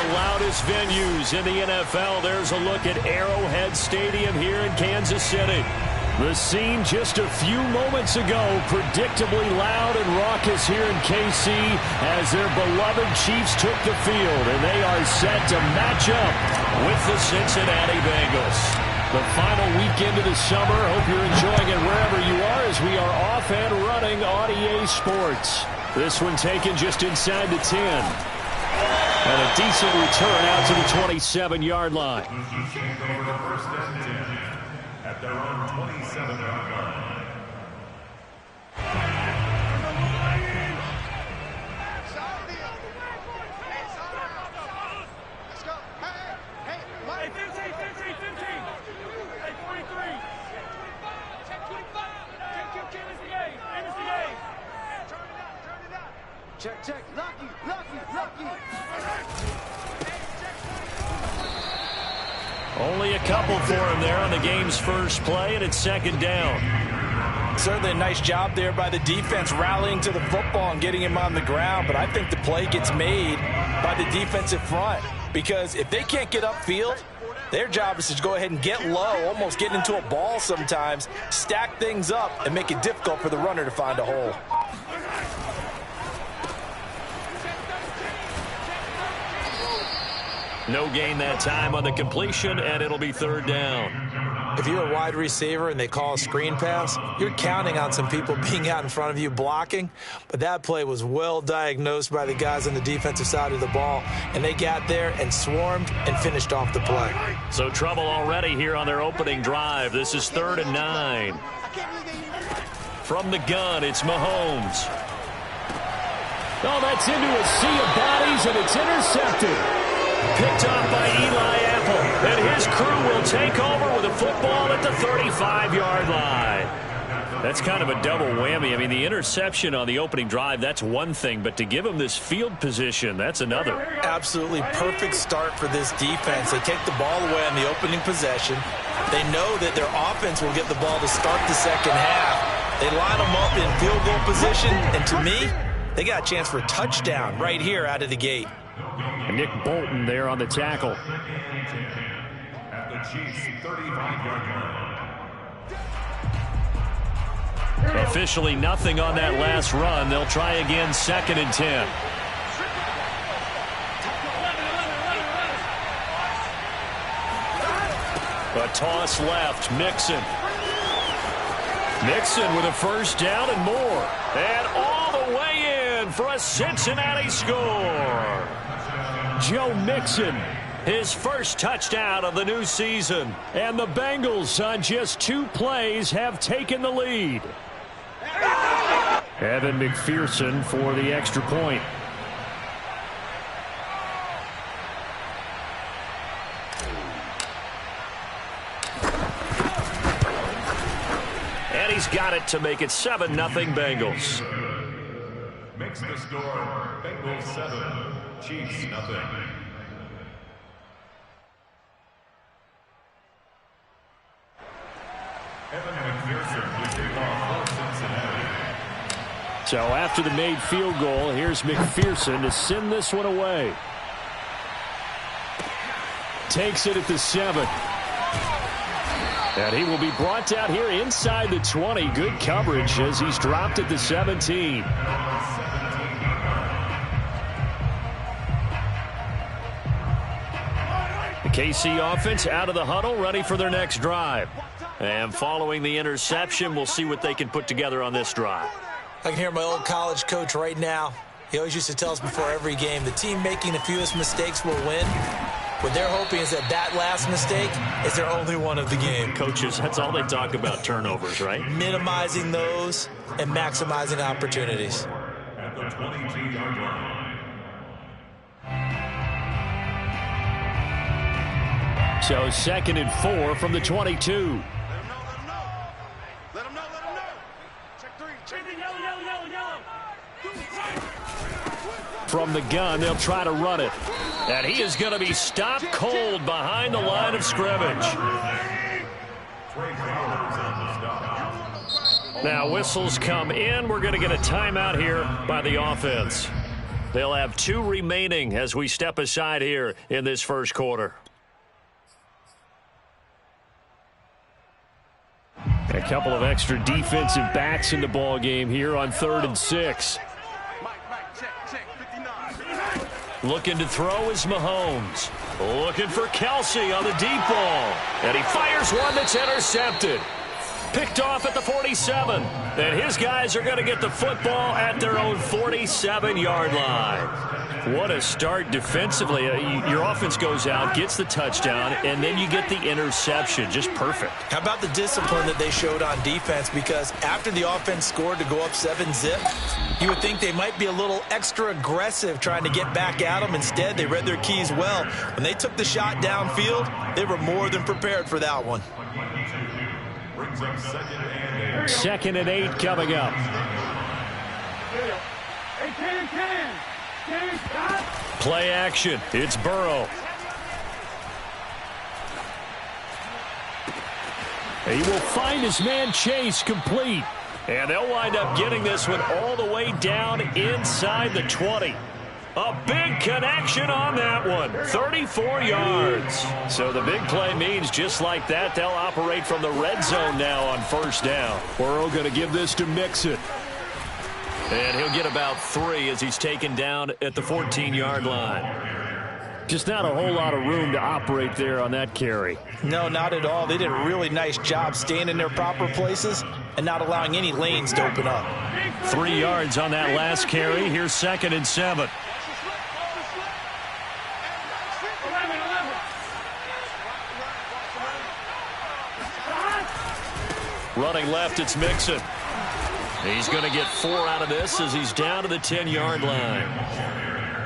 the loudest venues in the NFL. There's a look at Arrowhead Stadium here in Kansas City. The scene just a few moments ago, predictably loud and raucous here in KC as their beloved Chiefs took the field, and they are set to match up with the Cincinnati Bengals. The final weekend of the summer. Hope you're enjoying it wherever you are as we are off and running on EA Sports. This one taken just inside the 10. And a decent return out to the 27-yard line. At their own 27-yard line. Let's go. Hey, Mike. 15. Hey, 43. Check 25. Check, is the game. Is the game. Turn it up. Check. Lucky. Only a couple for him there on the game's first play, and it's second down. Certainly a nice job there by the defense rallying to the football and getting him on the ground, but I think the play gets made by the defensive front because if they can't get upfield, their job is to go ahead and get low, almost get into a ball sometimes, stack things up, and make it difficult for the runner to find a hole. No gain that time on the completion, and it'll be third down. If you're a wide receiver and they call a screen pass, you're counting on some people being out in front of you blocking, but that play was well diagnosed by the guys on the defensive side of the ball, and they got there and swarmed and finished off the play. So trouble already here on their opening drive. This is 3rd and 9. From the gun, it's Mahomes. Oh, that's into a sea of bodies, and it's intercepted. Picked off by Eli Apple, and his crew will take over with a football at the 35-yard line. That's kind of a double whammy. I mean, the interception on the opening drive, that's one thing, but to give him this field position, that's another. Absolutely perfect start for this defense. They take the ball away on the opening possession. They know that their offense will get the ball to start the second half. They line them up in field goal position, and to me, they got a chance for a touchdown right here out of the gate. And Nick Bolton there on the tackle. At the Chiefs' 35-yard line. Officially nothing on that last run. They'll try again, 2nd and 10. A toss left, Mixon. Mixon with a first down and more. And all the way in for a Cincinnati score. Joe Mixon, his first touchdown of the new season. And the Bengals, on just 2 plays, have taken the lead. Evan McPherson for the extra point. And he's got it to make it 7-0 Bengals. Makes the score Bengals 7, Chiefs nothing. Evan McPherson will kick off for Cincinnati. So after the made field goal, here's McPherson to send this one away. Takes it at the 7. And he will be brought down here inside the 20. Good coverage as he's dropped at the 17. The KC offense out of the huddle, ready for their next drive. And following the interception, we'll see what they can put together on this drive. I can hear my old college coach right now. He always used to tell us before every game, the team making the fewest mistakes will win. What they're hoping is that last mistake is their only one of the game. Coaches, that's all they talk about, turnovers, right? Minimizing those and maximizing opportunities. At the 22-yard line. So 2nd and 4 from the 22. Let him know. Check 3. Check it. Yellow. From the gun, they'll try to run it. And he is going to be stopped cold behind the line of scrimmage. Now whistles come in. We're going to get a timeout here by the offense. They'll have 2 remaining as we step aside here in this first quarter. A couple of extra defensive backs in the ball game here on 3rd and 6. Looking to throw is Mahomes. Looking for Kelsey on the deep ball. And he fires one that's intercepted. Picked off at the 47. And his guys are going to get the football at their own 47-yard line. What a start defensively. Your offense goes out, gets the touchdown, and then you get the interception. Just perfect. How about the discipline that they showed on defense? Because after the offense scored to go up 7-zip, you would think they might be a little extra aggressive trying to get back at them. Instead, they read their keys well. When they took the shot downfield, they were more than prepared for that one. 2nd and 8 coming up. Play action. It's Burrow. He will find his man Chase complete. And they'll wind up getting this one all the way down inside the 20. A big connection on that one. 34 yards. So the big play means just like that, they'll operate from the red zone now on 1st down. Burrow going to give this to Mixon. And he'll get about 3 as he's taken down at the 14-yard line. Just not a whole lot of room to operate there on that carry. No, not at all. They did a really nice job staying in their proper places and not allowing any lanes to open up. 3 yards on that last carry. Here's 2nd and 7. Running left, it's Mixon. He's going to get 4 out of this as he's down to the 10-yard line.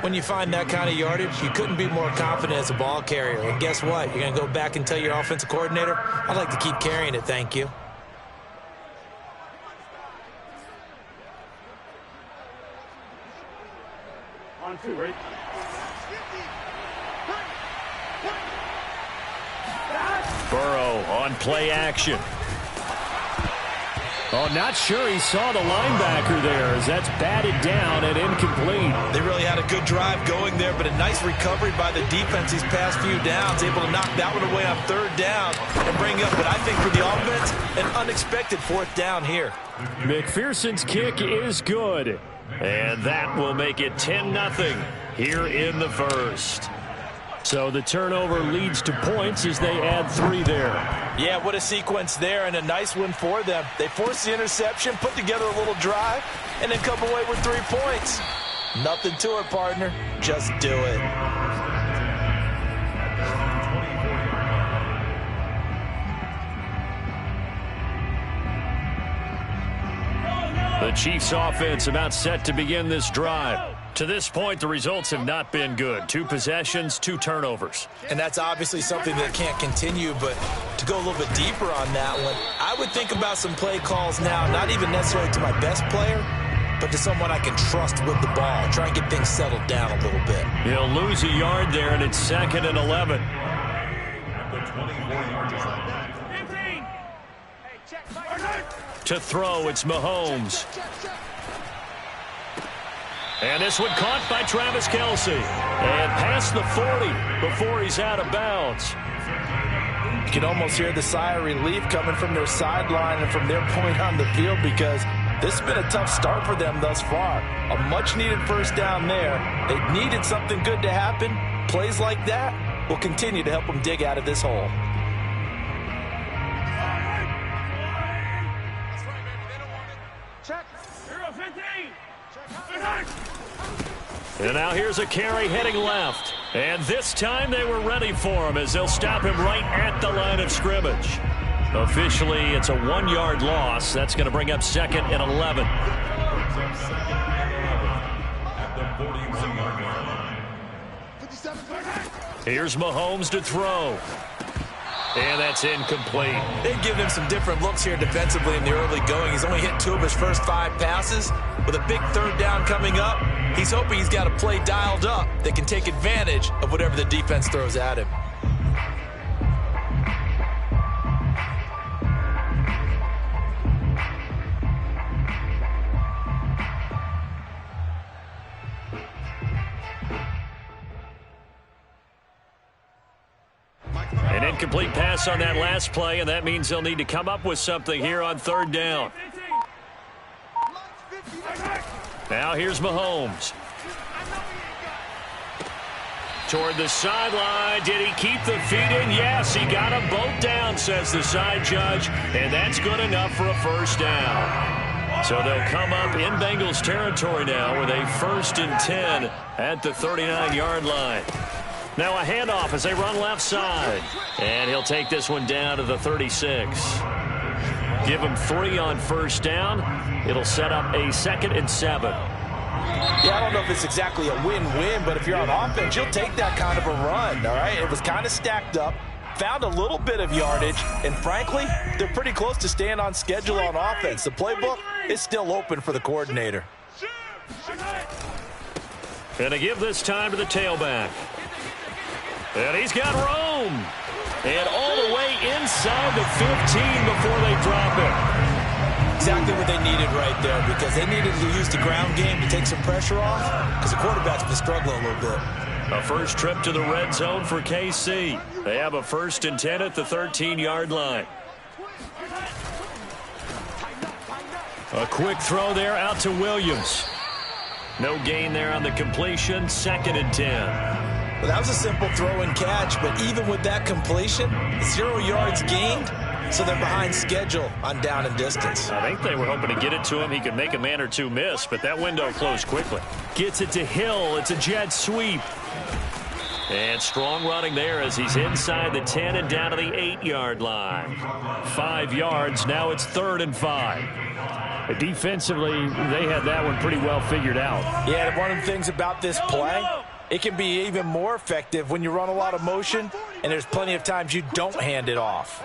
When you find that kind of yardage, you couldn't be more confident as a ball carrier. And guess what? You're going to go back and tell your offensive coordinator, I'd like to keep carrying it, thank you. On 2, right? Burrow on play action. Oh, not sure he saw the linebacker there as that's batted down and incomplete. They really had a good drive going there, but a nice recovery by the defense these past few downs, able to knock that one away on 3rd down and bring up, but I think for the offense, an unexpected 4th down here. McPherson's kick is good, and that will make it 10-0 here in the first. So the turnover leads to points as they add 3 there. Yeah, what a sequence there, and a nice one for them. They forced the interception, put together a little drive, and then come away with 3 points. Nothing to it, partner. Just do it. The Chiefs' offense about set to begin this drive. To this point, the results have not been good. 2 possessions, 2 turnovers. And that's obviously something that can't continue, but to go a little bit deeper on that one, I would think about some play calls now, not even necessarily to my best player, but to someone I can trust with the ball. Try and get things settled down a little bit. He'll lose a yard there, and it's 2nd and 11. To throw, it's Mahomes. And this one caught by Travis Kelsey. And past the 40 before he's out of bounds. You can almost hear the sigh of relief coming from their sideline and from their point on the field, because this has been a tough start for them thus far. A much-needed 1st down there. They needed something good to happen. Plays like that will continue to help them dig out of this hole. And now here's a carry heading left. And this time they were ready for him as they'll stop him right at the line of scrimmage. Officially, it's a 1-yard loss. That's going to bring up 2nd and 11. Here's Mahomes to throw. And that's incomplete. They've given him some different looks here defensively in the early going. He's only hit 2 of his first 5 passes. With a big 3rd down coming up, he's hoping he's got a play dialed up that can take advantage of whatever the defense throws at him. Incomplete pass on that last play, and that means they'll need to come up with something here on third down. Now here's Mahomes. Toward the sideline. Did he keep the feet in? Yes, he got them both down, says the side judge, and that's good enough for a first down. So they'll come up in Bengals territory now with a 1st and 10 at the 39-yard line. Now a handoff as they run left side. And he'll take this one down to the 36. Give him 3 on first down. It'll set up a 2nd and 7. Yeah, I don't know if it's exactly a win-win, but if you're on offense, you'll take that kind of a run, all right? It was kind of stacked up, found a little bit of yardage, and frankly, they're pretty close to staying on schedule on offense. The playbook is still open for the coordinator. And to give this time to the tailback. And he's got room. And all the way inside the 15 before they drop it. Exactly what they needed right there, because they needed to use the ground game to take some pressure off, because the quarterback's been struggling a little bit. A first trip to the red zone for KC. They have a 1st and 10 at the 13-yard line. A quick throw there out to Williams. No gain there on the completion. 2nd and 10. Well, that was a simple throw and catch, but even with that completion, 0 yards gained, so they're behind schedule on down and distance. I think they were hoping to get it to him. He could make a man or two miss, but that window closed quickly. Gets it to Hill. It's a jet sweep. And strong running there as he's inside the 10 and down to the 8-yard line. 5 yards. Now it's 3rd and 5. Defensively, they had that one pretty well figured out. Yeah, one of the things about this play, it can be even more effective when you run a lot of motion, and there's plenty of times you don't hand it off.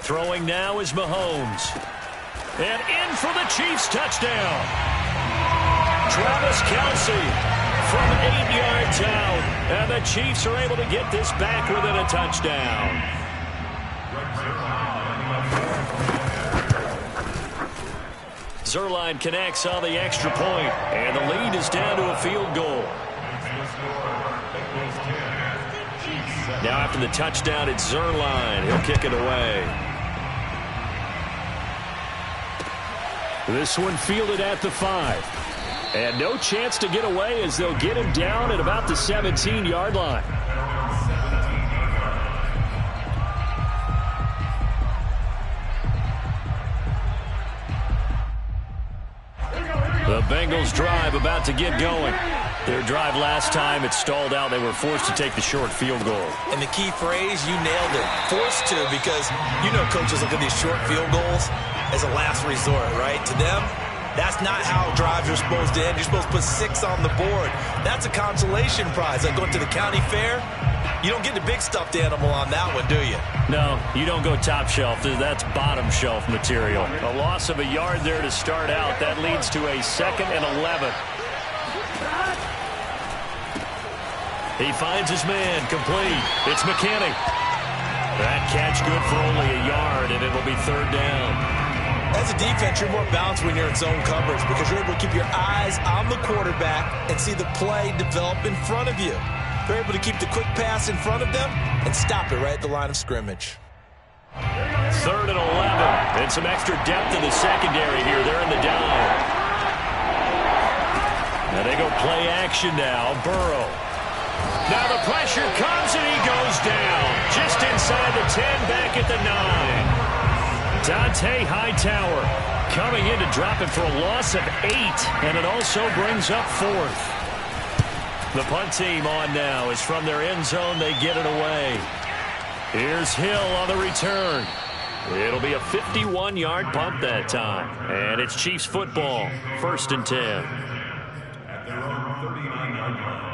Throwing now is Mahomes. And in for the Chiefs touchdown. Travis Kelce from 8 yards out. And the Chiefs are able to get this back within a touchdown. Zuerlein connects on the extra point, and the lead is down to a field goal. Now after the touchdown, it's Zuerlein. He'll kick it away. This one fielded at the 5. And no chance to get away as they'll get him down at about the 17-yard line. The Bengals drive about to get going. Their drive last time, it stalled out. They were forced to take the short field goal. And the key phrase, you nailed it. Forced to, because you know coaches look at these short field goals as a last resort, right? To them, that's not how drives are supposed to end. You're supposed to put 6 on the board. That's a consolation prize. Like going to the county fair, you don't get the big stuffed animal on that one, do you? No, you don't go top shelf. That's bottom shelf material. A loss of a yard there to start out. That leads to a 2nd and 11. He finds his man, complete. It's McKinney. That catch good for only a yard, and it'll be 3rd down. As a defense, you're more balanced when you're in zone coverage because you're able to keep your eyes on the quarterback and see the play develop in front of you. They're able to keep the quick pass in front of them and stop it right at the line of scrimmage. 3rd and 11. And some extra depth in the secondary here. They're in the dime. Now they go play action now. Burrow. Now the pressure comes and he goes down. Just inside the 10, back at the 9. Dante Hightower coming in to drop it for a loss of 8. And it also brings up 4th. The punt team on now is from their end zone. They get it away. Here's Hill on the return. It'll be a 51-yard punt that time. And it's Chiefs football. 1st and 10. At their own 39-yard line.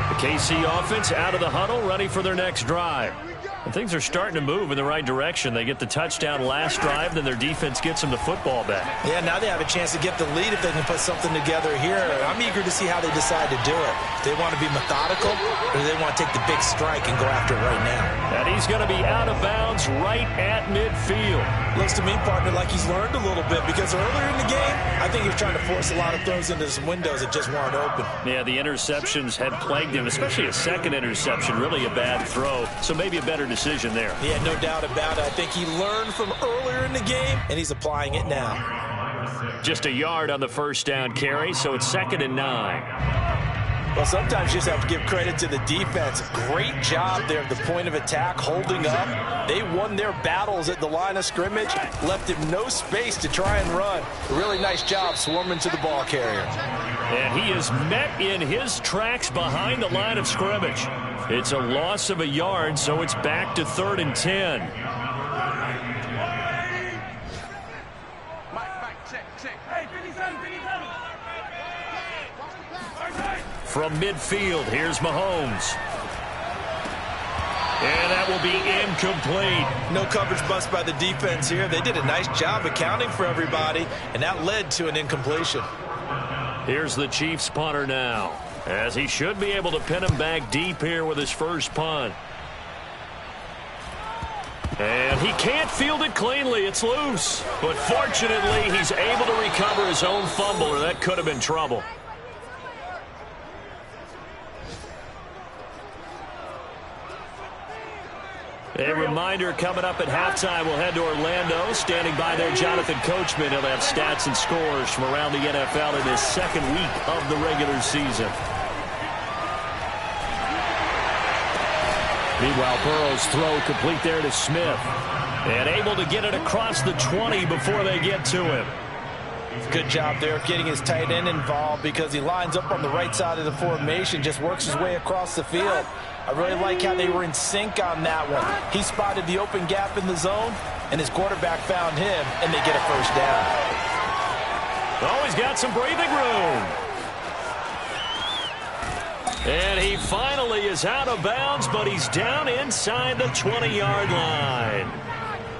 The KC offense out of the huddle, ready for their next drive. And things are starting to move in the right direction. They get the touchdown last drive, then their defense gets them the football back. Yeah, now they have a chance to get the lead if they can put something together here. I'm eager to see how they decide to do it. Do they want to be methodical, or do they want to take the big strike and go after it right now? And he's going to be out of bounds right at midfield. Looks to me, partner, like he's learned a little bit, because earlier in the game, I think he was trying to force a lot of throws into some windows that just weren't open. Yeah, the interceptions had plagued him, especially a second interception, really a bad throw. So maybe a better decision there. Yeah, no doubt about it. I think he learned from earlier in the game, and he's applying it now. Just a yard on the first down carry, so it's 2nd and 9. Well, sometimes you just have to give credit to the defense. Great job there at the point of attack, holding up. They won their battles at the line of scrimmage, left him no space to try and run. A really nice job swarming to the ball carrier. And he is met in his tracks behind the line of scrimmage. It's a loss of a yard, so it's back to 3rd and 10. From midfield, here's Mahomes. And that will be incomplete. No coverage bust by the defense here. They did a nice job accounting for everybody, and that led to an incompletion. Here's the Chiefs punter now, as he should be able to pin him back deep here with his first punt. And he can't field it cleanly. It's loose. But fortunately, he's able to recover his own fumble, or that could have been trouble. A reminder, coming up at halftime, we'll head to Orlando. Standing by there, Jonathan Coachman. He'll have stats and scores from around the NFL in his second week of the regular season. Meanwhile, Burrow's throw complete there to Smith. And able to get it across the 20 before they get to him. Good job there of getting his tight end involved, because he lines up on the right side of the formation, just works his way across the field. I really like how they were in sync on that one. He spotted the open gap in the zone, and his quarterback found him, and they get a first down. Oh, he's got some breathing room. And he finally is out of bounds, but he's down inside the 20-yard line.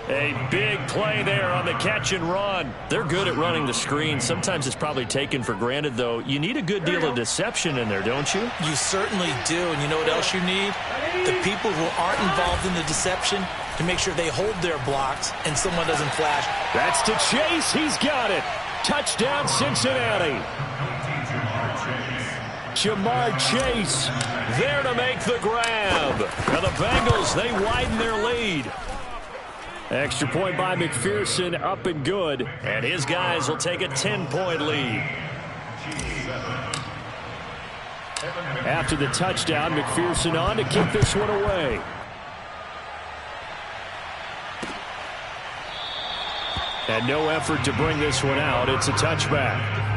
A big play there on the catch and run. They're good at running the screen. Sometimes it's probably taken for granted, though. You need a good deal of deception in there, don't you? You certainly do. And you know what else you need? The people who aren't involved in the deception to make sure they hold their blocks and someone doesn't flash. That's to Chase. He's got it. Touchdown, Cincinnati. Jamar Chase there to make the grab. And the Bengals, they widen their lead. Extra point by McPherson, up and good. And his guys will take a 10-point lead. After the touchdown, McPherson on to kick this one away. And no effort to bring this one out. It's a touchback.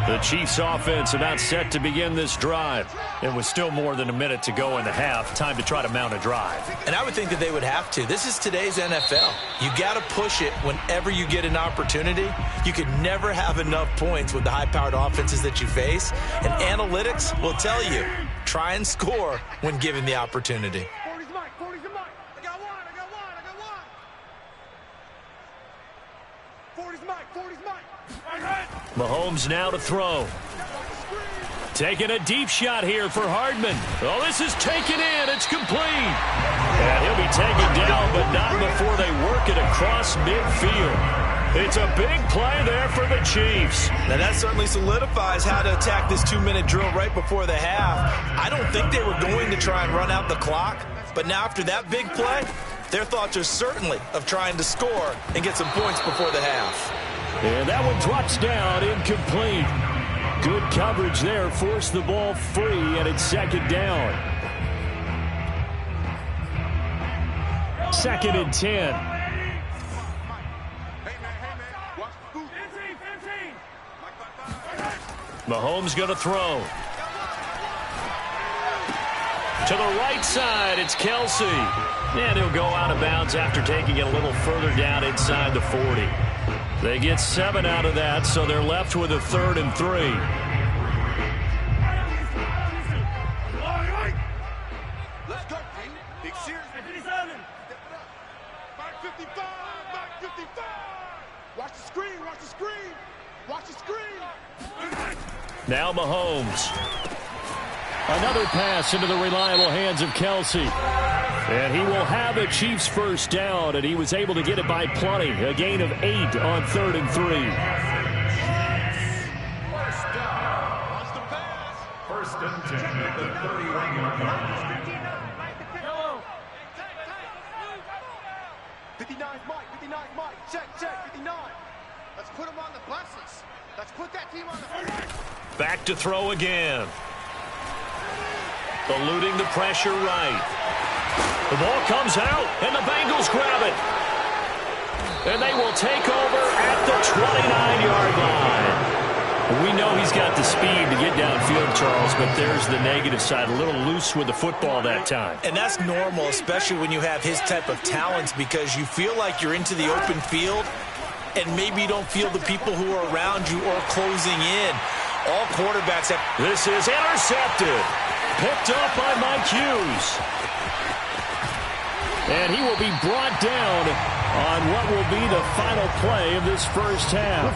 The Chiefs offense about set to begin this drive. And with still more than a minute to go in the half, time to try to mount a drive. And I would think that they would have to. This is today's NFL. You got to push it whenever you get an opportunity. You can never have enough points with the high-powered offenses that you face. And analytics will tell you, try and score when given the opportunity. 40's Mike. 40's the Mike. I got one. 40's Mike. 40's Mike. Mahomes now to throw. Taking a deep shot here for Hardman. Oh, this is taken in. It's complete. And he'll be taken down, but not before they work it across midfield. It's a big play there for the Chiefs. Now, that certainly solidifies how to attack this 2-minute drill right before the half. I don't think they were going to try and run out the clock, but now after that big play, their thoughts are certainly of trying to score and get some points before the half. And that one drops down, incomplete. Good coverage there, forced the ball free, and it's second down. 2nd and 10. Mahomes going to throw. To the right side, it's Kelsey. And he'll go out of bounds after taking it a little further down inside the 40. They get 7 out of that, so they're left with a 3rd and 3. Let's go, team. Big series. 57. Back 55. Back 55. Watch the screen. Watch the screen. Watch the screen. Now Mahomes. Another pass into the reliable hands of Kelsey. And he will have the Chiefs' first down, and he was able to get it by plenty. A gain of 8 on 3rd and 3. First down. Watch the pass. First and 10 at the 31-yard line. 59's Mike. 59's Mike. Check. 59. Let's put him on the buses. Let's put that team on the buses. Back to throw again. Eluding the pressure right. The ball comes out, and the Bengals grab it. And they will take over at the 29-yard line. We know he's got the speed to get downfield, Charles, but there's the negative side. A little loose with the football that time. And that's normal, especially when you have his type of talents, because you feel like you're into the open field, and maybe you don't feel the people who are around you or closing in. All quarterbacks have... This is intercepted. Picked up by Mike Hughes. And he will be brought down on what will be the final play of this first half.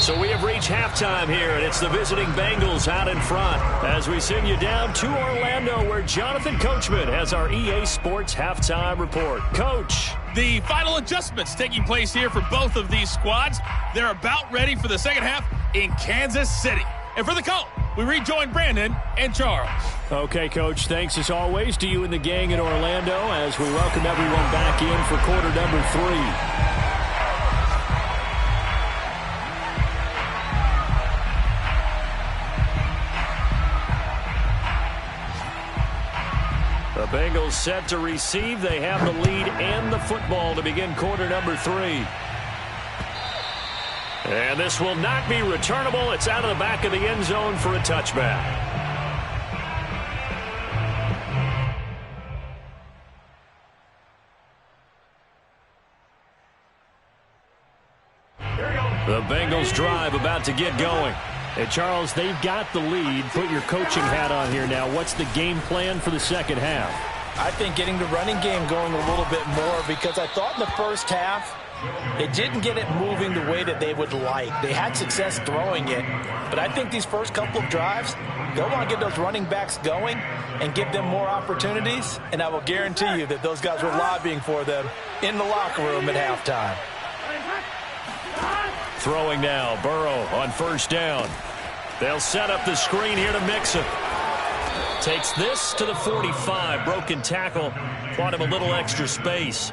So we have reached halftime here, and it's the visiting Bengals out in front as we send you down to Orlando, where Jonathan Coachman has our EA Sports halftime report. Coach. The final adjustments taking place here for both of these squads. They're about ready for the second half in Kansas City. And for the call, we rejoin Brandon and Charles. Okay, Coach, thanks as always to you and the gang in Orlando as we welcome everyone back in for quarter number 3. The Bengals set to receive. They have the lead and the football to begin quarter number 3. And this will not be returnable. It's out of the back of the end zone for a touchback. The Bengals drive about to get going. Hey, Charles, they've got the lead. Put your coaching hat on here now. What's the game plan for the second half? I think getting the running game going a little bit more, because I thought in the first half they didn't get it moving the way that they would like. They had success throwing it, but I think these first couple of drives, they'll want to get those running backs going and give them more opportunities, and I will guarantee you that those guys were lobbying for them in the locker room at halftime. Throwing now, Burrow on first down. They'll set up the screen here to Mixon. Takes this to the 45. Broken tackle. Bought him a little extra space.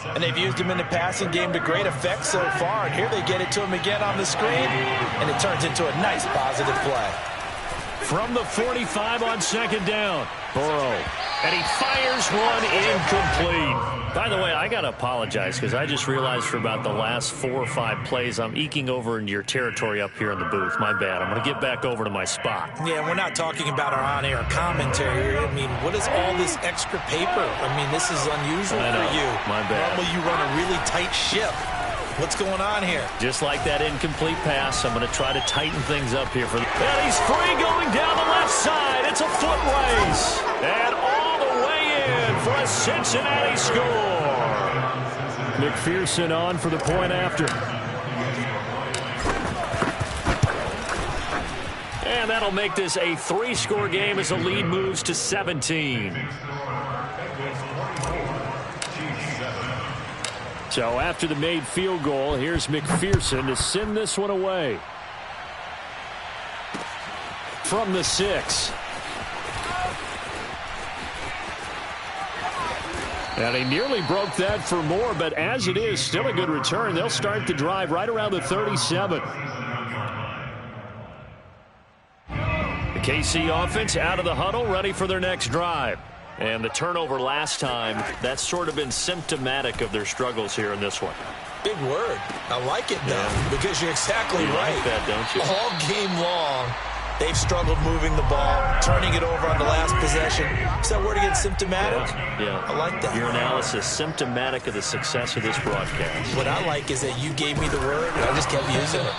And they've used him in the passing game to great effect so far. And here they get it to him again on the screen. And it turns into a nice positive play. From the 45 on second down. Burrow. And he fires one incomplete. By the way, I got to apologize because I just realized for about the last 4 or 5 plays, I'm eking over into your territory up here in the booth. My bad. I'm going to get back over to my spot. Yeah, we're not talking about our on-air commentary. I mean, what is all this extra paper? I mean, this is unusual for you. My bad. Normally you run a really tight ship. What's going on here? Just like that incomplete pass, I'm going to try to tighten things up here. And he's free going down the left side. It's a foot race. And all the way in for a Cincinnati score. McPherson on for the point after. And that'll make this a 3-score game as the lead moves to 17. So after the made field goal, here's McPherson to send this one away. From the 6. And he nearly broke that for more, but as it is, still a good return. They'll start the drive right around the 37. The KC offense out of the huddle, ready for their next drive. And the turnover last time, that's sort of been symptomatic of their struggles here in this one. Big word. I like it, though, because you're exactly right. You like that, don't you? All game long, They've struggled moving the ball, turning it over on the last possession. Is that word again, symptomatic? Yeah. I like that. Your analysis, symptomatic of the success of this broadcast. What I like is that you gave me the word, and I just kept using it.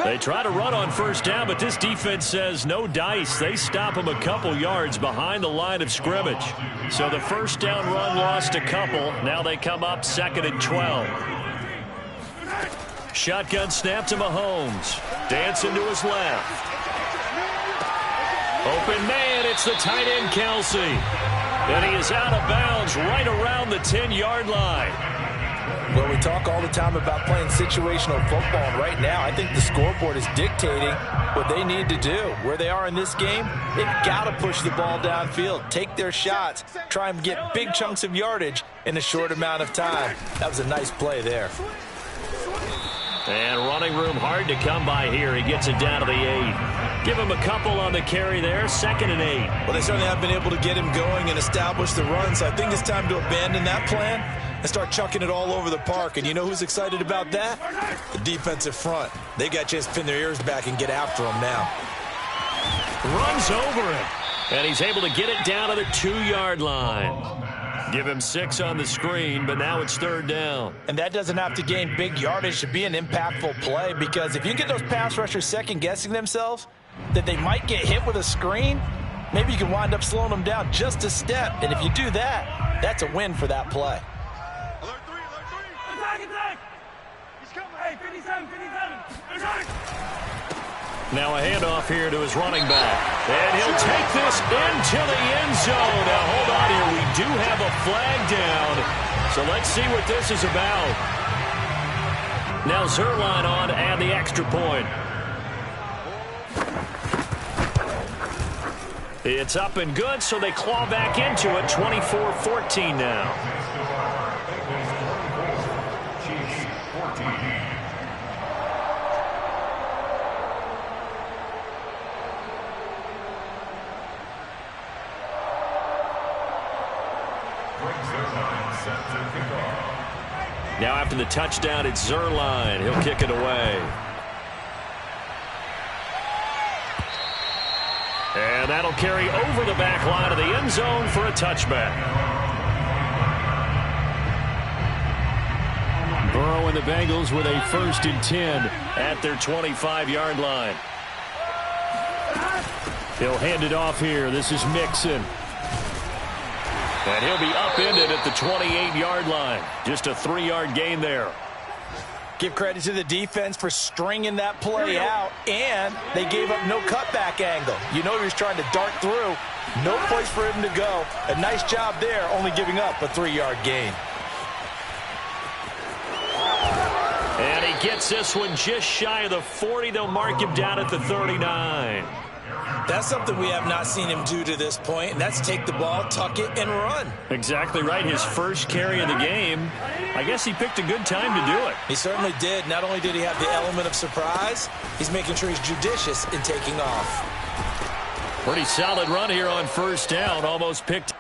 They try to run on first down, but this defense says no dice. They stop them a couple yards behind the line of scrimmage. So the first down run lost a couple. Now they come up 2nd and 12. Shotgun snap to Mahomes. Dancing to his left. Open man, it's the tight end, Kelsey. And he is out of bounds right around the 10-yard line. Well, we talk all the time about playing situational football, and right now I think the scoreboard is dictating what they need to do. Where they are in this game, they've got to push the ball downfield, take their shots, try and get big chunks of yardage in a short amount of time. That was a nice play there. And running room hard to come by here. He gets it down to the 8. Give him a couple on the carry there. 2nd and 8. Well, they certainly have been able to get him going and establish the run, so I think it's time to abandon that plan and start chucking it all over the park. And you know who's excited about that? The defensive front. They got a chance to pin their ears back and get after him now. Runs over him. And he's able to get it down to the 2-yard line. Give him 6 on the screen, but now it's 3rd down. And that doesn't have to gain big yardage to be an impactful play, because if you get those pass rushers second-guessing themselves that they might get hit with a screen, maybe you can wind up slowing them down just a step. And if you do that, that's a win for that play. Alert 3, alert 3. Attack! He's coming. Hey, 57, 57. Attack! Now a handoff here to his running back. And he'll take this into the end zone. Now hold on here. We do have a flag down. So let's see what this is about. Now Zerline on and the extra point. It's up and good, so they claw back into it. 24-14 now. Now after the touchdown, it's Zerline. He'll kick it away. And that'll carry over the back line of the end zone for a touchback. Burrow and the Bengals with a 1st and 10 at their 25-yard line. He'll hand it off here. This is Mixon. And he'll be upended at the 28-yard line. Just a 3-yard gain there. Give credit to the defense for stringing that play out, and they gave up no cutback angle. You know he was trying to dart through. No place for him to go. A nice job there, only giving up a 3-yard gain. And he gets this one just shy of the 40. They'll mark him down at the 39. That's something we have not seen him do to this point, and that's take the ball, tuck it, and run. Exactly right. His first carry of the game. I guess he picked a good time to do it. He certainly did. Not only did he have the element of surprise, he's making sure he's judicious in taking off. Pretty solid run here on first down. Almost picked.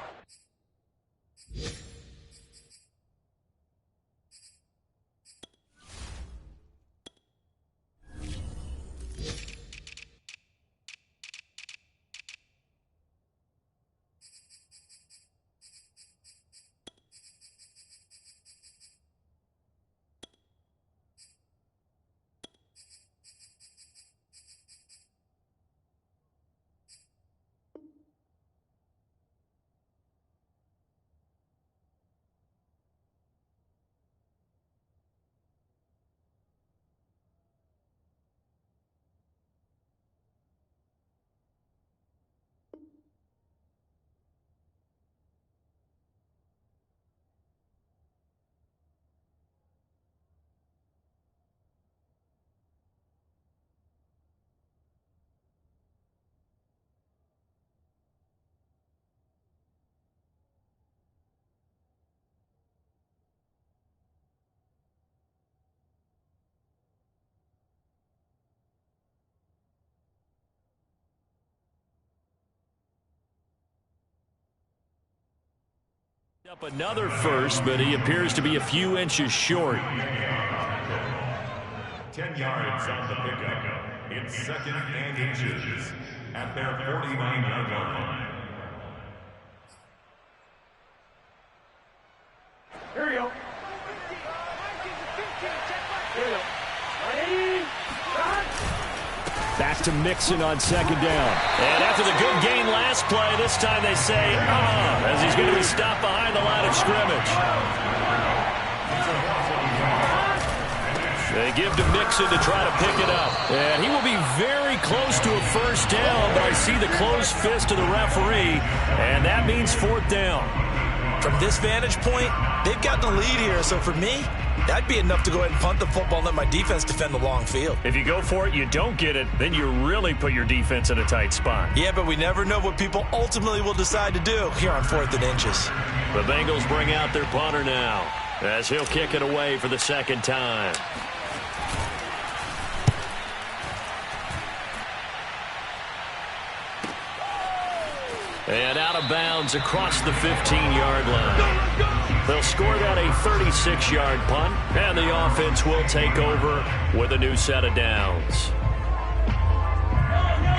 Up another first, but he appears to be a few inches short. 10 yards on the pickup. It's 2nd and inches at their 49-yard line. Here we go. Here we go. Ready? Back to Mixon on 2nd down. And after the good gain last play, this time they say, as he's going to be stopped behind the line of scrimmage. They give to Mixon to try to pick it up. And he will be very close to a 1st down, but I see the closed fist of the referee, and that means 4th down. From this vantage point, they've got the lead here, so for me, that'd be enough to go ahead and punt the football and let my defense defend the long field. If you go for it, you don't get it, then you really put your defense in a tight spot. Yeah, but we never know what people ultimately will decide to do here on 4th and inches. The Bengals bring out their punter now, as he'll kick it away for the 2nd time. And out of bounds across the 15-yard line. They'll score that a 36-yard punt, and the offense will take over with a new set of downs.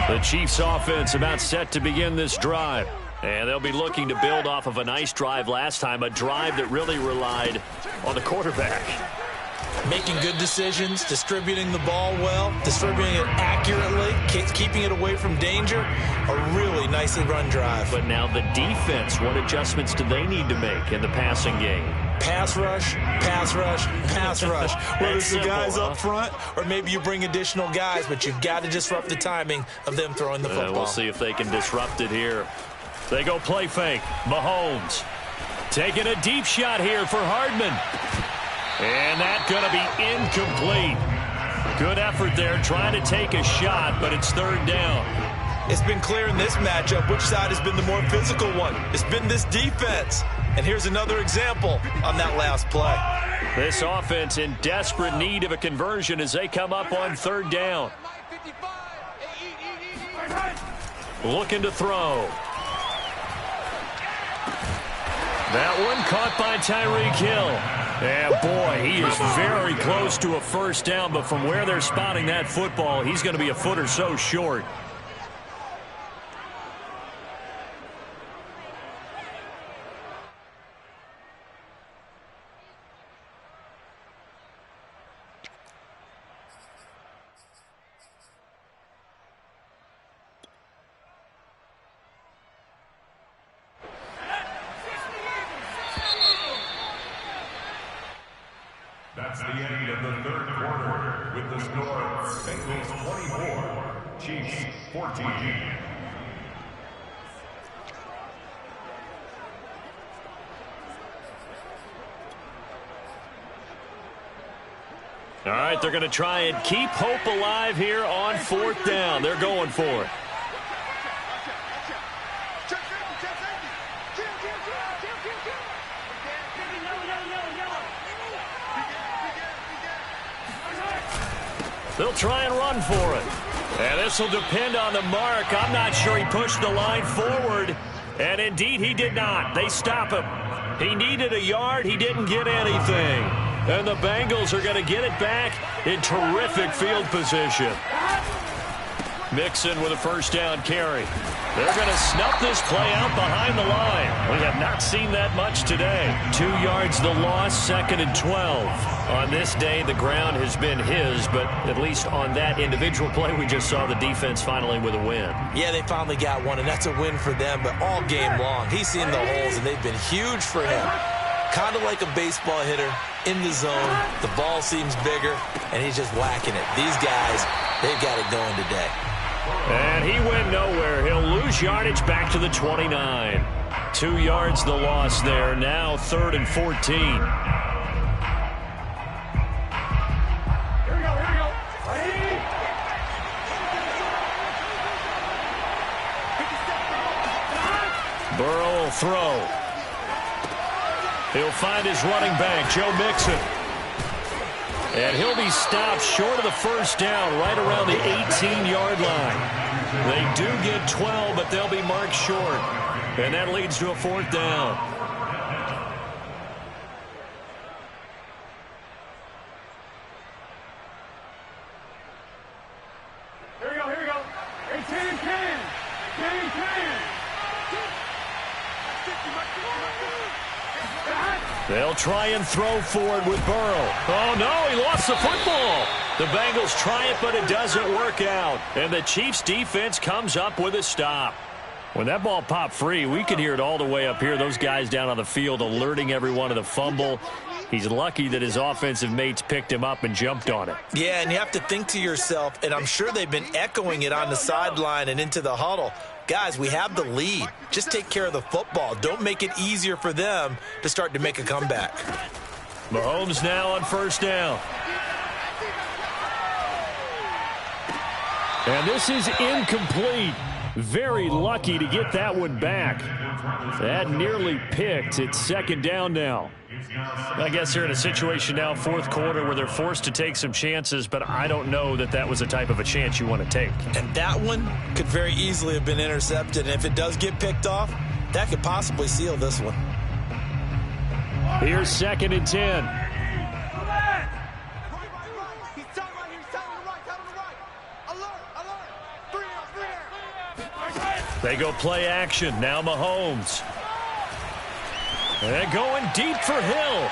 The Chiefs' offense about set to begin this drive. And they'll be looking to build off of a nice drive last time, a drive that really relied on the quarterback. Making good decisions, distributing the ball well, distributing it accurately, keeping it away from danger. A really nicely run drive. But now the defense, what adjustments do they need to make in the passing game? Pass rush, pass rush, pass rush. Whether it's the guys up front or maybe you bring additional guys, but you've got to disrupt the timing of them throwing the football. We'll see if they can disrupt it here. They go play fake. Mahomes taking a deep shot here for Hardman. And that's going to be incomplete. Good effort there trying to take a shot, but it's 3rd down. It's been clear in this matchup which side has been the more physical one. It's been this defense. And here's another example on that last play. This offense in desperate need of a conversion as they come up on 3rd down. Looking to throw. That one caught by Tyreek Hill. And boy, he is very close to a 1st down, but from where they're spotting that football, he's going to be a foot or so short. That's the end of the 3rd quarter with the score Bengals 24, Chiefs 14. All right, they're going to try and keep hope alive here on 4th down. They're going for it. They'll try and run for it. And this will depend on the mark. I'm not sure he pushed the line forward. And indeed, he did not. They stop him. He needed a yard. He didn't get anything. And the Bengals are going to get it back in terrific field position. Mixon with a 1st down carry. They're going to snuff this play out behind the line. We have not seen that much today. 2 yards the loss, 2nd and 12. On this day, the ground has been his, but at least on that individual play, we just saw the defense finally with a win. Yeah, they finally got one, and that's a win for them, but all game long, he's seen the holes, and they've been huge for him. Kind of like a baseball hitter in the zone. The ball seems bigger, and he's just whacking it. These guys, they've got it going today. And he went nowhere. He'll lose yardage back to the 29. 2 yards the loss there. Now 3rd and 14. Here we go. Ready? Burrow will throw. He'll find his running back, Joe Mixon. And he'll be stopped short of the 1st down, right around the 18-yard line. They do get 12, but they'll be marked short. And that leads to a 4th down. They'll try and throw forward with Burrow. Oh, no, he lost the football. The Bengals try it, but it doesn't work out. And the Chiefs defense comes up with a stop. When that ball popped free, we could hear it all the way up here. Those guys down on the field alerting everyone of the fumble. He's lucky that his offensive mates picked him up and jumped on it. Yeah, and you have to think to yourself, and I'm sure they've been echoing it on the sideline and into the huddle. Guys, we have the lead. Just take care of the football. Don't make it easier for them to start to make a comeback. Mahomes now on first down. And this is incomplete. Very lucky to get that one back. That nearly picked. It's second down now. I guess they're in a situation now, fourth quarter, where they're forced to take some chances, but I don't know that that was the type of a chance you want to take. And that one could very easily have been intercepted. And if it does get picked off, that could possibly seal this one. Here's second and 10. They go play action. Now Mahomes. And going deep for Hill.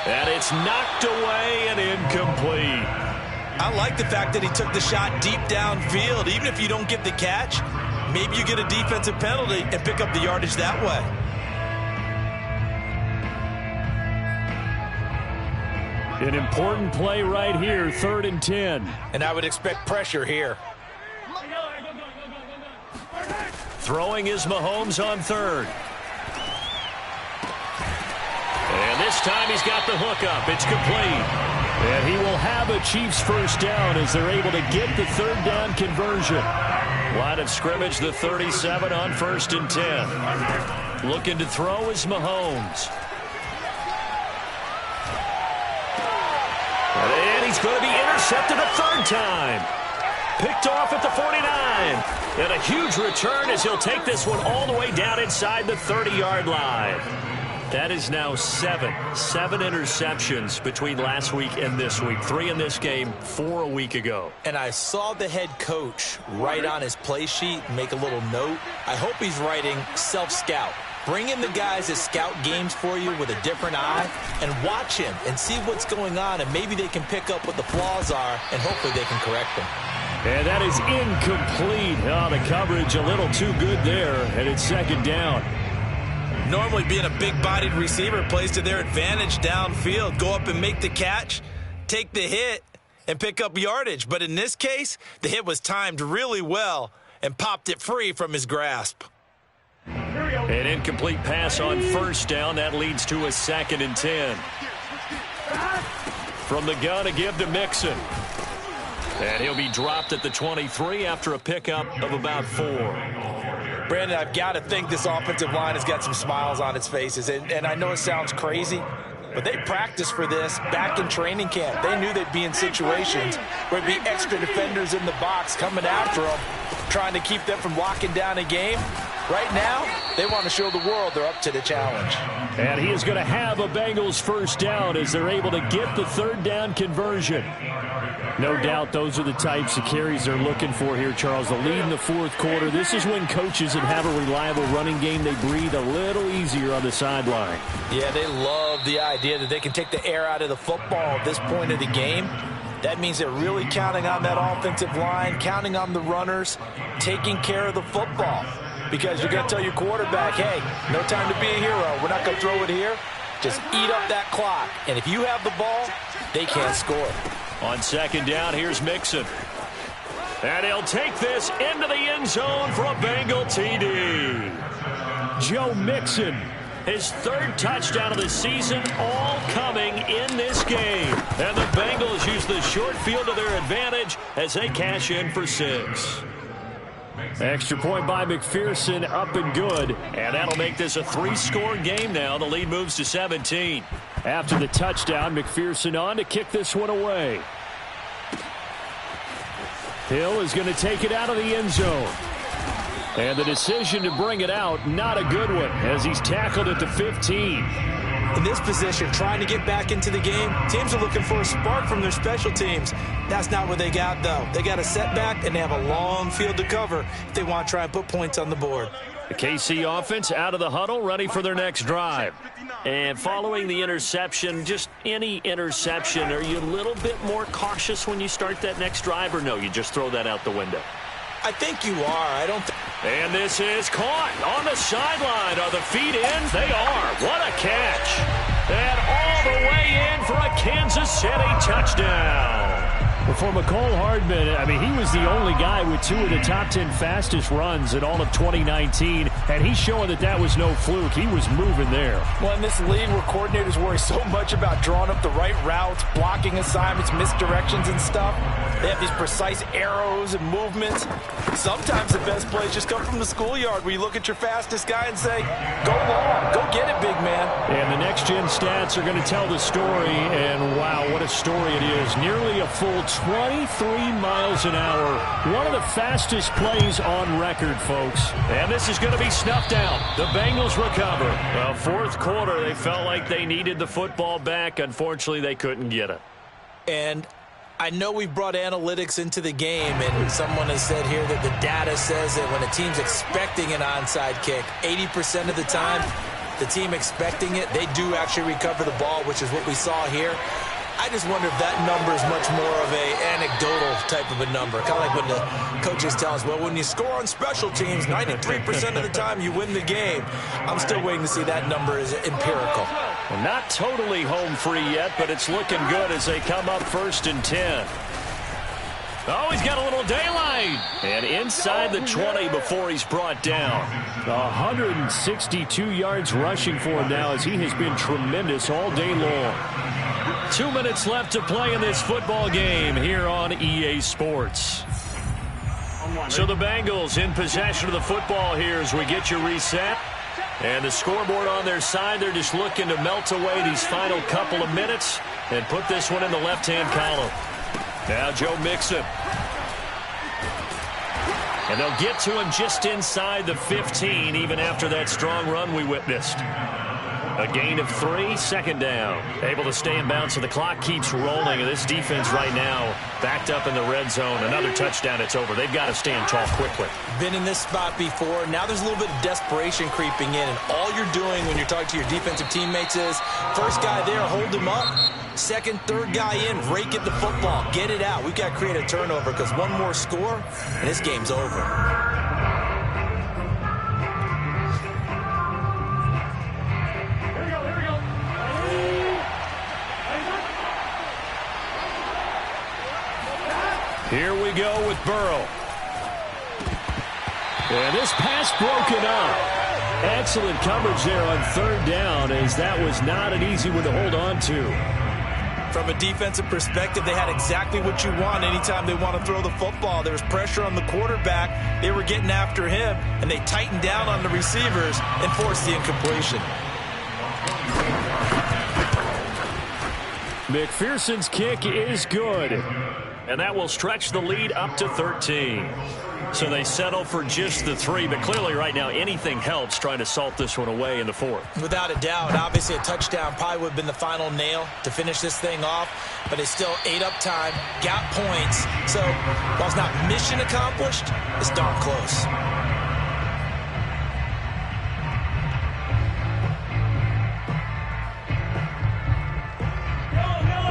And it's knocked away and incomplete. I like the fact that he took the shot deep downfield. Even if you don't get the catch, maybe you get a defensive penalty and pick up the yardage that way. An important play right here, 3rd and 10. And I would expect pressure here. Throwing is Mahomes on 3rd. And this time he's got the hook up. It's complete. And he will have a Chiefs first down as they're able to get the 3rd down conversion. Line of scrimmage, the 37 on 1st and 10. Looking to throw is Mahomes. And he's going to be intercepted a 3rd time. Picked off at the 49. And a huge return as he'll take this one all the way down inside the 30-yard line. That is now 7 interceptions between last week and this week. 3 in this game, 4 a week ago. And I saw the head coach write on his play sheet, make a little note. I hope he's writing self-scout. Bring in the guys that scout games for you with a different eye and watch him and see what's going on, and maybe they can pick up what the flaws are, and hopefully they can correct them. And that is incomplete. Oh, the coverage a little too good there, and it's 2nd down. Normally being a big-bodied receiver plays to their advantage downfield. Go up and make the catch, take the hit, and pick up yardage. But in this case, the hit was timed really well and popped it free from his grasp. An incomplete pass on first down. That leads to a 2nd and 10. From the gun, a give to Mixon. And he'll be dropped at the 23 after a pickup of about 4. Brandon, I've got to think this offensive line has got some smiles on its faces. And I know it sounds crazy, but they practiced for this back in training camp. They knew they'd be in situations where there'd be extra defenders in the box coming after them, trying to keep them from locking down a game. Right now, they want to show the world they're up to the challenge. And he is going to have a Bengals first down as they're able to get the 3rd down conversion. No doubt those are the types of carries they're looking for here, Charles. The lead in the 4th quarter. This is when coaches that have a reliable running game, they breathe a little easier on the sideline. Yeah, they love the idea that they can take the air out of the football at this point of the game. That means they're really counting on that offensive line, counting on the runners, taking care of the football. Because you're going to tell your quarterback, hey, no time to be a hero. We're not going to throw it here. Just eat up that clock. And if you have the ball, they can't score. On 2nd down, here's Mixon. And he'll take this into the end zone for a Bengal TD. Joe Mixon, his 3rd touchdown of the season, all coming in this game. And the Bengals use the short field to their advantage as they cash in for 6. Extra point by McPherson, up and good. And that'll make this a 3-score game now. The lead moves to 17. After the touchdown, McPherson on to kick this one away. Hill is going to take it out of the end zone. And the decision to bring it out, not a good one, as he's tackled at the 15. In this position, trying to get back into the game, teams are looking for a spark from their special teams. That's not what they got, though. They got a setback, and they have a long field to cover if they want to try and put points on the board. The KC offense out of the huddle, ready for their next drive. And following the interception, just any interception, are you a little bit more cautious when you start that next drive, or no, you just throw that out the window? I think you are. I don't think. And this is caught on the sideline. Are the feet in? They are. What a catch. And all the way in for a Kansas City touchdown. Well, for McCole Hardman, I mean, he was the only guy with 2 of the top 10 fastest runs in all of 2019, and he's showing that that was no fluke. He was moving there. Well, in this league where coordinators worry so much about drawing up the right routes, blocking assignments, misdirections and stuff, they have these precise arrows and movements. Sometimes the best plays just come from the schoolyard where you look at your fastest guy and say, go long, go get it, big man. And the next-gen stats are going to tell the story, and wow, what a story it is. Nearly a full 23 miles an hour. One of the fastest plays on record, folks. And this is going to be snuffed out. The Bengals recover. Well, fourth quarter, they felt like they needed the football back. Unfortunately, they couldn't get it. And I know we brought analytics into the game, and someone has said here that the data says that when a team's expecting an onside kick, 80% of the time, the team expecting it, they do actually recover the ball, which is what we saw here. I just wonder if that number is much more of a anecdotal type of a number. Kind of like when the coaches tell us, well, when you score on special teams, 93% of the time you win the game. I'm still waiting to see that number is empirical. Well, not totally home free yet, but it's looking good as they come up 1st and 10. Oh, he's got a little daylight. And inside the 20 before he's brought down. 162 yards rushing for him now as he has been tremendous all day long. 2 minutes left to play in this football game here on EA Sports. So the Bengals in possession of the football here as we get you reset. And the scoreboard on their side, they're just looking to melt away these final couple of minutes and put this one in the left-hand column. Now Joe Mixon. And they'll get to him just inside the 15, even after that strong run we witnessed. A gain of 3, 2nd down. Able to stay in bounds, so the clock keeps rolling. And this defense right now backed up in the red zone. Another touchdown, it's over. They've got to stand tall quickly. Been in this spot before. Now there's a little bit of desperation creeping in. And all you're doing when you're talking to your defensive teammates is, first guy there, hold him up. Second, third guy in, rake at the football. Get it out. We've got to create a turnover because one more score, and this game's over. Here we go with Burrow. And this pass broken up. Excellent coverage there on 3rd down, as that was not an easy one to hold on to. From a defensive perspective, they had exactly what you want anytime they want to throw the football. There was pressure on the quarterback. They were getting after him, and they tightened down on the receivers and forced the incompletion. McPherson's kick is good. And that will stretch the lead up to 13. So they settle for just the 3, but clearly right now anything helps trying to salt this one away in the 4th. Without a doubt, obviously a touchdown probably would have been the final nail to finish this thing off, but they still ate up time, got points. So while it's not mission accomplished, it's darn close.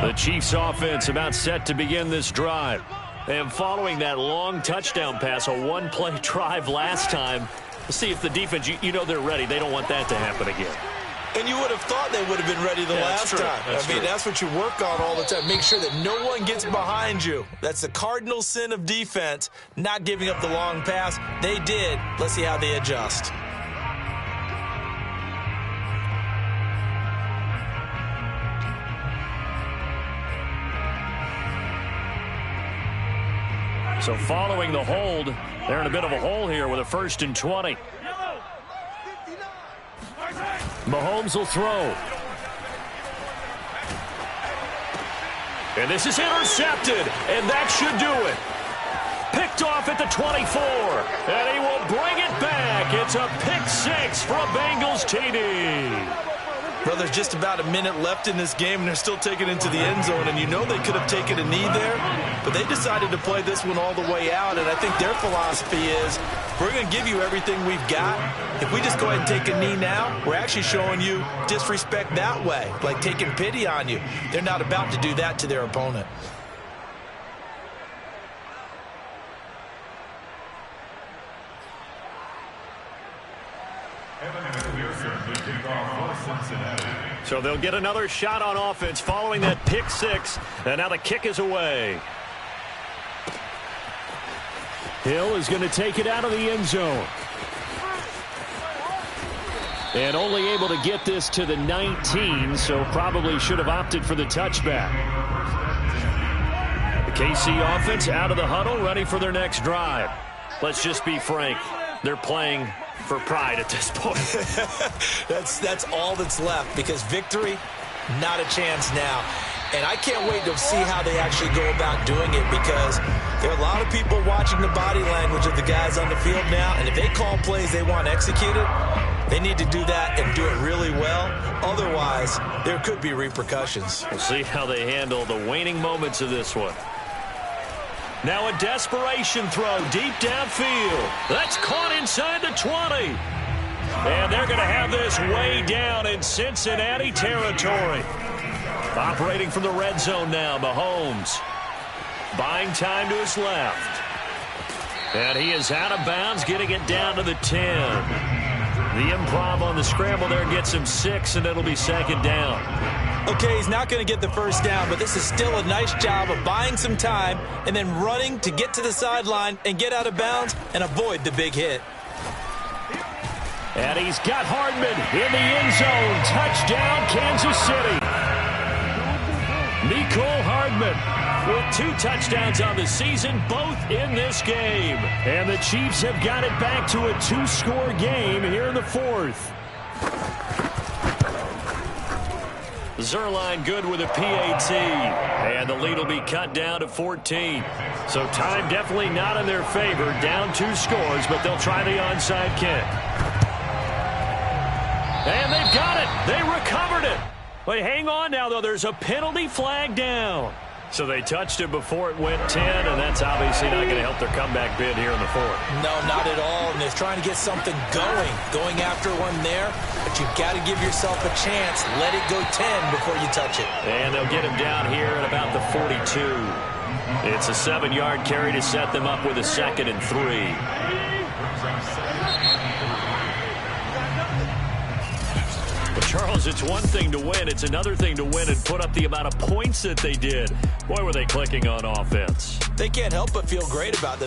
The Chiefs offense about set to begin this drive. And following that long touchdown pass, a one-play drive last time, let's see if the defense, you know they're ready. They don't want that to happen again. And you would have thought they would have been ready the last time. That's what you work on all the time. Make sure that no one gets behind you. That's the cardinal sin of defense, not giving up the long pass. They did. Let's see how they adjust. So following the hold, they're in a bit of a hole here with a 1st and 20. Mahomes will throw. And this is intercepted, and that should do it. Picked off at the 24, and he will bring it back. It's a pick 6 for a Bengals TD. Well, there's just about a minute left in this game, and they're still taking it into the end zone. And you know they could have taken a knee there, but they decided to play this one all the way out. And I think their philosophy is, we're going to give you everything we've got. If we just go ahead and take a knee now, we're actually showing you disrespect that way, like taking pity on you. They're not about to do that to their opponent. So they'll get another shot on offense following that pick six, and now the kick is away. Hill is going to take it out of the end zone. And only able to get this to the 19, so probably should have opted for the touchback. The KC offense out of the huddle, ready for their next drive. Let's just be frank. They're playing for pride at this point. That's all that's left, because victory, not a chance now. And I can't wait to see how they actually go about doing it, because there are a lot of people watching the body language of the guys on the field now, and if they call plays they want executed, they need to do that and do it really well. Otherwise, there could be repercussions. We'll see how they handle the waning moments of this one. Now a desperation throw deep downfield. That's caught inside the 20. And they're going to have this way down in Cincinnati territory. Operating from the red zone now, Mahomes. Buying time to his left. And he is out of bounds, getting it down to the 10. The improv on the scramble there gets him 6, and it'll be second down. Okay, he's not going to get the first down, but this is still a nice job of buying some time and then running to get to the sideline and get out of bounds and avoid the big hit. And he's got Hardman in the end zone. Touchdown, Kansas City. Mecole Hardman with 2 touchdowns on the season, both in this game. And the Chiefs have got it back to a 2-score game here in the 4th. Zerline good with a PAT. And the lead will be cut down to 14. So time definitely not in their favor. Down 2 scores, but they'll try the onside kick. And they've got it. They recovered it. But hang on now, though. There's a penalty flag down. So they touched it before it went 10, and that's obviously not going to help their comeback bid here in the 4th. No, not at all. And they're trying to get something going after one there. But you've got to give yourself a chance. Let it go 10 before you touch it. And they'll get him down here at about the 42. It's a 7-yard carry to set them up with a 2nd and 3. Charles, it's one thing to win. It's another thing to win and put up the amount of points that they did. Boy, were they clicking on offense. They can't help but feel great about this.